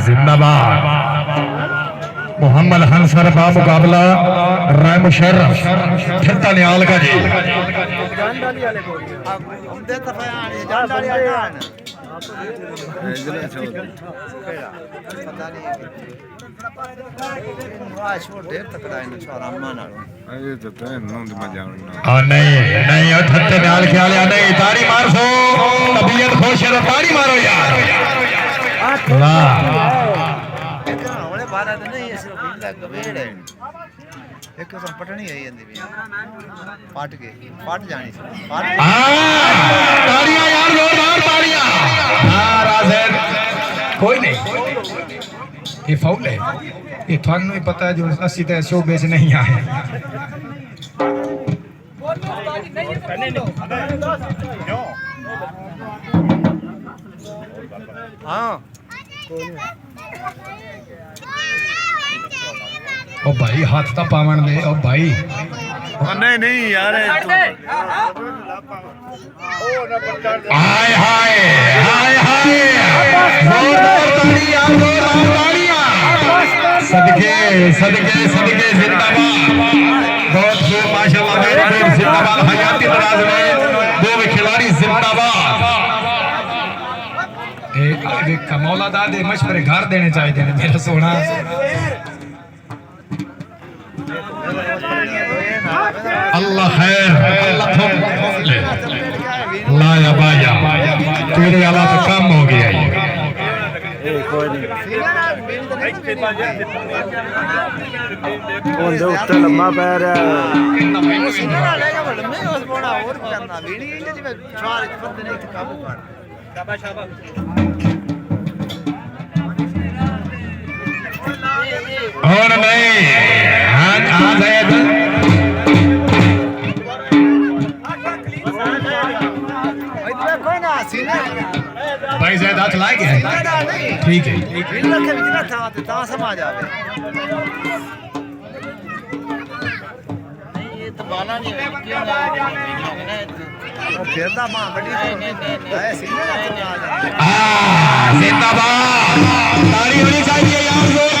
जिंदाबाद मोहम्मद हंसर बा मुकाबला राय मुशर्रफ ठट्टा नियाल का जी नहीं ठट्टे नियाल ख्याल नहीं ताड़ी मार सो तबीयत खुश है ताड़ी मारो यार वाह एक पटनी है पाट के पाट जानी तालियां यार जोरदार तालियां राज़ेद कोई नहीं ये फाउल है ये थानू ही पता है जो असली तो शोबे से नहीं आए हाँ ओ भाई हाथ ता पावन दे ओ भाई नहीं यार हाय हाय हाय हाय जोरदार तालियां जोरदार तालियां सदके सदके सदके जिंदाबाद बहुत खूब माशाल्लाह मेरे जिंदाबाद हयाती दराज में दो खिलाड़ी जिंदाबाद एक कमौला दादे मशवरे घर देने चाहिए मेरा सोना अल्लाह खैर अल्लाह या बाया तेरे वाला तो कम हो गया ये उत्ते लम्मा पै रहा और नहीं आज आज़ाद भाई ज़ैद हाथ लाए गए ठीक है जिंदाबाद ताली होनी चाहिए यार